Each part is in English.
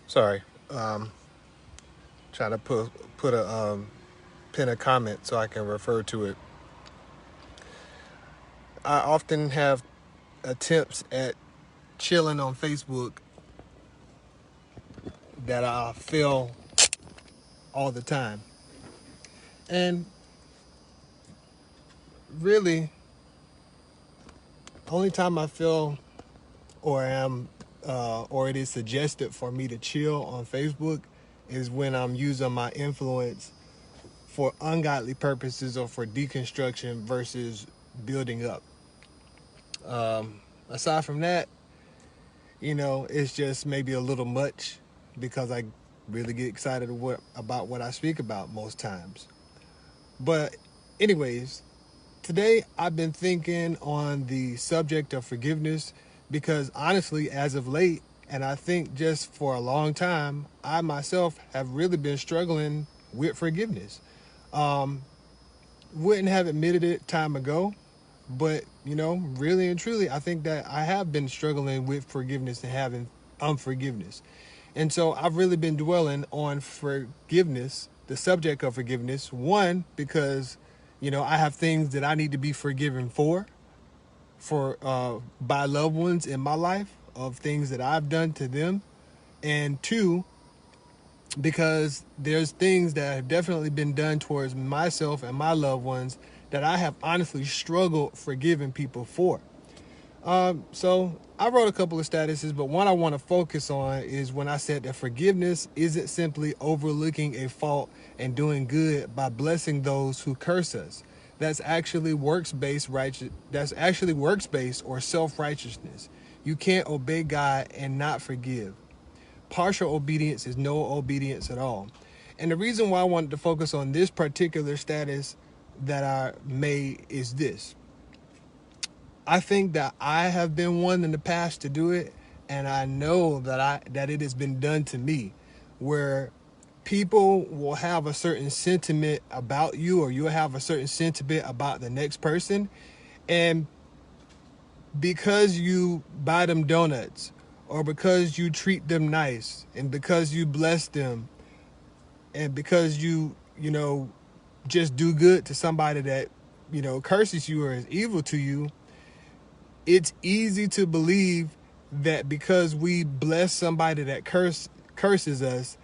Sorry. Trying to put a pin a comment so I can refer to it. I often have attempts at chilling on Facebook that I fail all the time. And really, only time I feel or am or it is suggested for me to chill on Facebook is when I'm using my influence for ungodly purposes or for deconstruction versus building up. Aside from that, it's just maybe a little much because I really get excited about what I speak about most times. But, anyways, today I've been thinking on the subject of forgiveness because honestly, as of late, and I think just for a long time, I myself have really been struggling with forgiveness. Um, wouldn't have admitted it time ago, but really and truly, I think that I have been struggling with forgiveness and having unforgiveness. And so I've really been dwelling on forgiveness, the subject of forgiveness. One, because I have things that I need to be forgiven for by loved ones in my life of things that I've done to them, and two, because there's things that have definitely been done towards myself and my loved ones that I have honestly struggled forgiving people for. So I wrote a couple of statuses, but one I want to focus on is when I said that forgiveness isn't simply overlooking a fault and doing good by blessing those who curse us. That's actually works-based righteous. That's actually works-based or self-righteousness. You can't obey God and not forgive. Partial obedience is no obedience at all. And the reason why I wanted to focus on this particular status that I made is this. I think that I have been one in the past to do it, and I know that it has been done to me, where people will have a certain sentiment about you, or you'll have a certain sentiment about the next person, and because you buy them donuts, or because you treat them nice, and because you bless them, and because you just do good to somebody that curses you or is evil to you, it's easy to believe that because we bless somebody that curses us,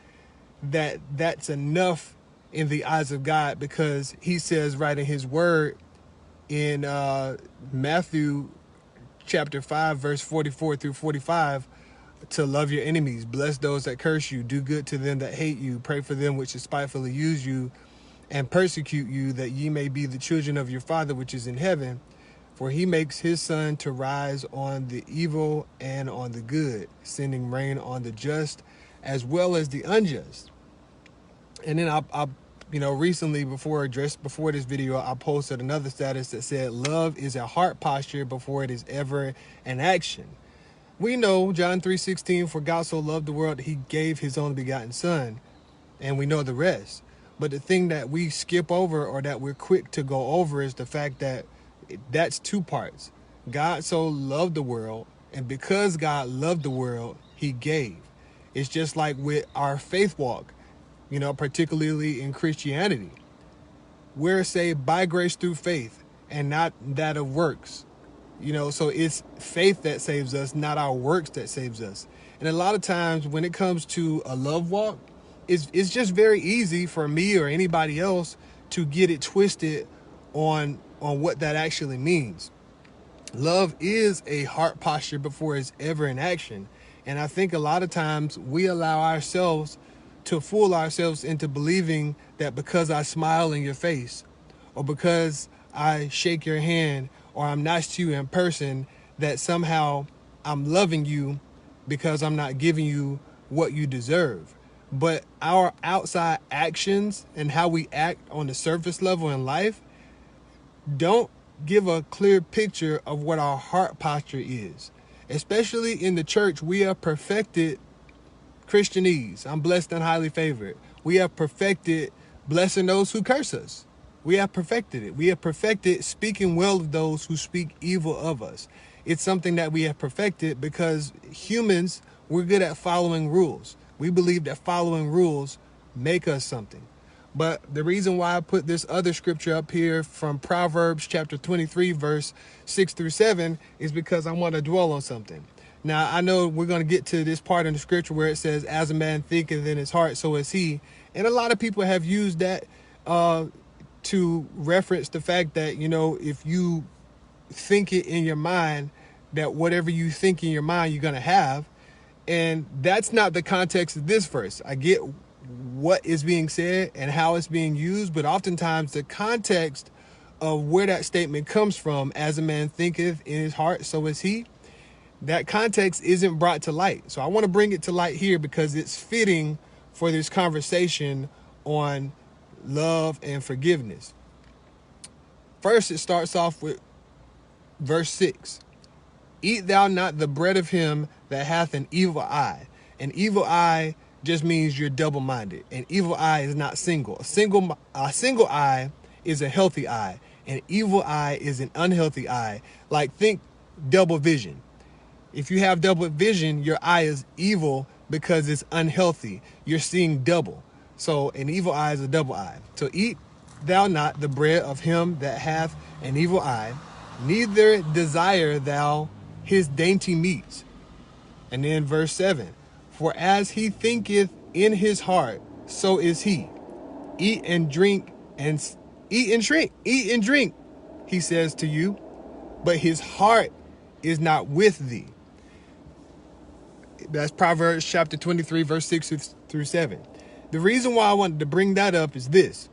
that's enough in the eyes of God, because he says right in his word in Matthew chapter 5 verse 44 through 45 to love your enemies, bless those that curse you, do good to them that hate you, pray for them which despitefully use you and persecute you, that ye may be the children of your Father which is in heaven. For he makes his sun to rise on the evil and on the good, sending rain on the just as well as the unjust. And then recently before this video, I posted another status that said, love is a heart posture before it is ever an action. We know John 3:16, for God so loved the world that he gave his only begotten son, and we know the rest. But the thing that we skip over, or that we're quick to go over, is the fact that that's two parts. God so loved the world, and because God loved the world, he gave. It's just like with our faith walk, particularly in Christianity. We're saved by grace through faith and not that of works. So it's faith that saves us, not our works that saves us. And a lot of times when it comes to a love walk, it's just very easy for me or anybody else to get it twisted on what that actually means. Love is a heart posture before it's ever in action. And I think a lot of times we allow ourselves to fool ourselves into believing that because I smile in your face, or because I shake your hand, or I'm nice to you in person, that somehow I'm loving you because I'm not giving you what you deserve. But our outside actions and how we act on the surface level in life don't give a clear picture of what our heart posture is. Especially in the church, we have perfected Christianese. I'm blessed and highly favored. We have perfected blessing those who curse us. We have perfected it. We have perfected speaking well of those who speak evil of us. It's something that we have perfected because humans, we're good at following rules. We believe that following rules make us something. But the reason why I put this other scripture up here from Proverbs chapter 23, verse 6 through 7 is because I want to dwell on something. Now, I know we're going to get to this part in the scripture where it says, as a man thinketh in his heart, so is he. And a lot of people have used that to reference the fact that, if you think it in your mind, that whatever you think in your mind, you're going to have. And that's not the context of this verse. I get what is being said and how it's being used, but oftentimes the context of where that statement comes from, as a man thinketh in his heart, so is he, that context isn't brought to light. So I want to bring it to light here because it's fitting for this conversation on love and forgiveness. First, it starts off with verse 6. Eat thou not the bread of him that hath an evil eye. An evil eye just means you're double-minded. An evil eye is not single. A single eye is a healthy eye. An evil eye is an unhealthy eye. Like, think double vision. If you have double vision, your eye is evil because it's unhealthy. You're seeing double. So an evil eye is a double eye. So eat thou not the bread of him that hath an evil eye, neither desire thou his dainty meats. And then verse 7, for as he thinketh in his heart, so is he. Eat and drink, he says to you, but his heart is not with thee. That's Proverbs chapter 23, verse 6 through 7. The reason why I wanted to bring that up is this.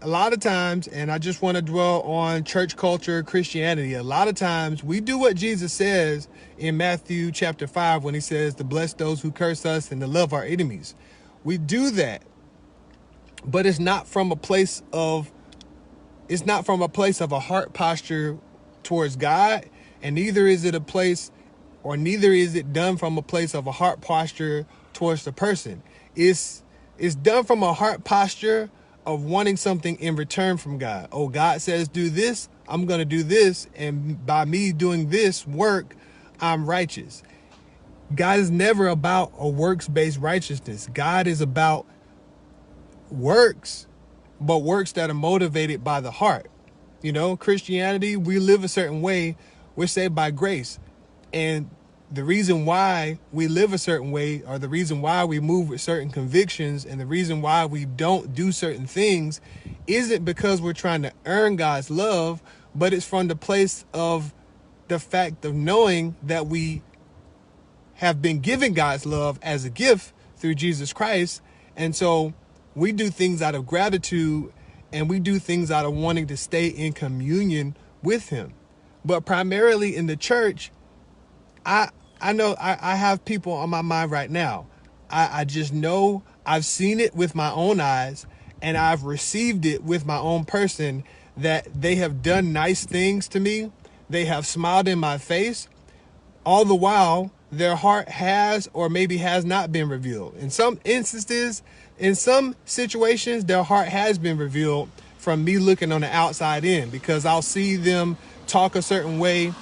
A lot of times, and I just want to dwell on church culture, Christianity, a lot of times we do what Jesus says in Matthew chapter 5 when he says to bless those who curse us and to love our enemies. We do that, but it's not from a place of a heart posture towards God, and neither is it done from a place of a heart posture towards the person. It's done from a heart posture of wanting something in return from God. Oh, God says do this, I'm going to do this, and by me doing this work, I'm righteous. God is never about a works-based righteousness. God is about works, but works that are motivated by the heart. Christianity, we live a certain way. We're saved by grace. And the reason why we live a certain way, or the reason why we move with certain convictions, and the reason why we don't do certain things isn't because we're trying to earn God's love, but it's from the place of the fact of knowing that we have been given God's love as a gift through Jesus Christ. And so we do things out of gratitude, and we do things out of wanting to stay in communion with him. But primarily in the church, I know I have people on my mind right now. I just know I've seen it with my own eyes, and I've received it with my own person, that they have done nice things to me. They have smiled in my face. All the while, their heart has or maybe has not been revealed. In some instances, in some situations, their heart has been revealed from me looking on the outside in, because I'll see them talk a certain way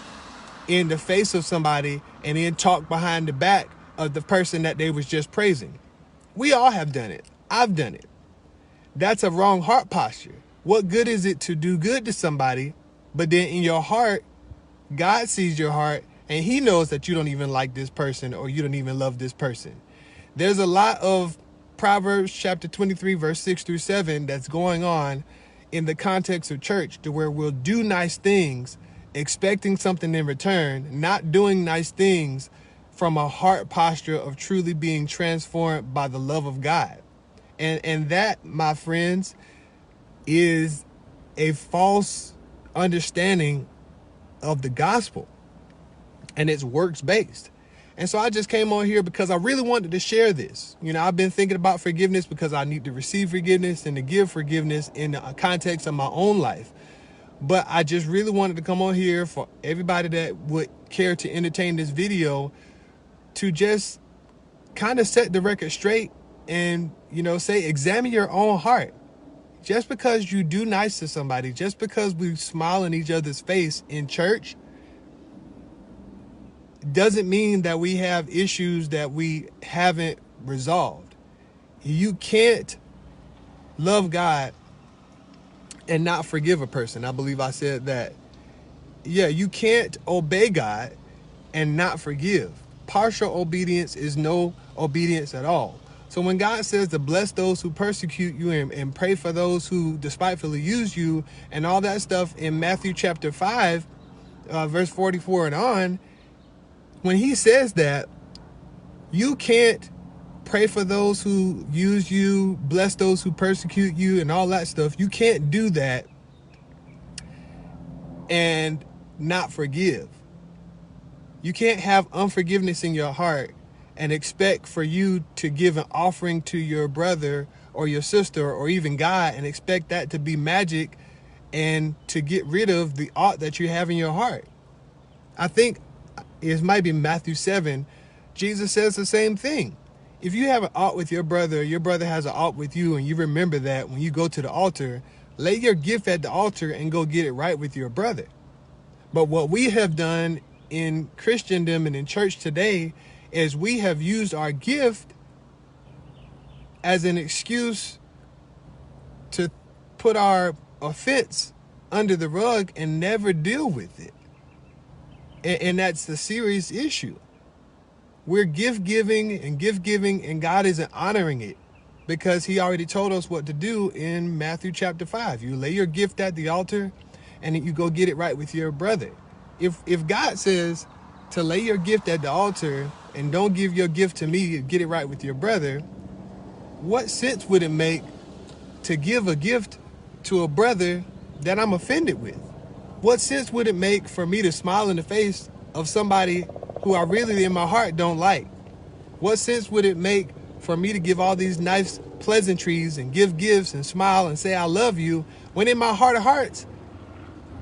in the face of somebody and then talk behind the back of the person that they was just praising. We all have done it. I've done it. That's a wrong heart posture. What good is it to do good to somebody, but then in your heart, God sees your heart and he knows that you don't even like this person, or you don't even love this person. There's a lot of Proverbs chapter 23, verse 6 through 7 that's going on in the context of church, to where we'll do nice things expecting something in return, not doing nice things from a heart posture of truly being transformed by the love of God. And that, my friends, is a false understanding of the gospel, and it's works-based. And so I just came on here because I really wanted to share this. I've been thinking about forgiveness because I need to receive forgiveness and to give forgiveness in the context of my own life. But I just really wanted to come on here for everybody that would care to entertain this video, to just kind of set the record straight and, say, examine your own heart. Just because you do nice to somebody, just because we smile in each other's face in church, doesn't mean that we have issues that we haven't resolved. You can't love God and not forgive a person. I believe I said that. Yeah, you can't obey God and not forgive. Partial obedience is no obedience at all. So when God says to bless those who persecute you and pray for those who despitefully use you and all that stuff in Matthew chapter 5, verse 44 and on, when he says that, you can't pray for those who use you, bless those who persecute you and all that stuff. You can't do that and not forgive. You can't have unforgiveness in your heart and expect for you to give an offering to your brother or your sister or even God and expect that to be magic and to get rid of the ought that you have in your heart. I think it might be Matthew 7. Jesus says the same thing. If you have an ought with your brother has an ought with you, and you remember that when you go to the altar, lay your gift at the altar and go get it right with your brother. But what we have done in Christendom and in church today is we have used our gift as an excuse to put our offense under the rug and never deal with it. And that's the serious issue. We're gift giving, and God isn't honoring it because he already told us what to do in Matthew chapter 5. You lay your gift at the altar and you go get it right with your brother. If God says to lay your gift at the altar and don't give your gift to me, get it right with your brother, what sense would it make to give a gift to a brother that I'm offended with? What sense would it make for me to smile in the face of somebody who I really in my heart don't like? What sense would it make for me to give all these nice pleasantries and give gifts and smile and say I love you when in my heart of hearts,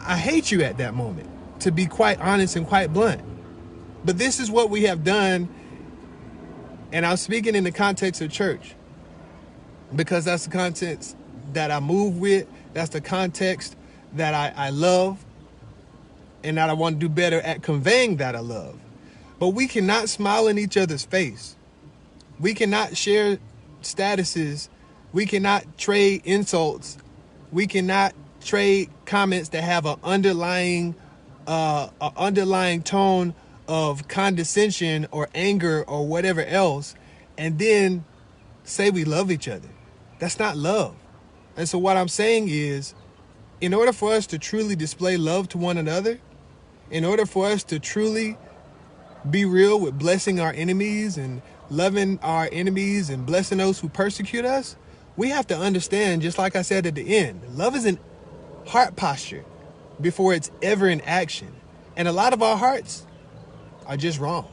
I hate you at that moment, to be quite honest and quite blunt. But this is what we have done, and I'm speaking in the context of church because that's the context that I move with. That's the context that I love and that I want to do better at conveying that I love. But we cannot smile in each other's face. We cannot share statuses. We cannot trade insults. We cannot trade comments that have an underlying tone of condescension or anger or whatever else, and then say we love each other. That's not love. And so what I'm saying is, in order for us to truly display love to one another, in order for us to truly be real with blessing our enemies and loving our enemies and blessing those who persecute us, we have to understand, just like I said at the end, love is an heart posture before it's ever in action. And a lot of our hearts are just wrong.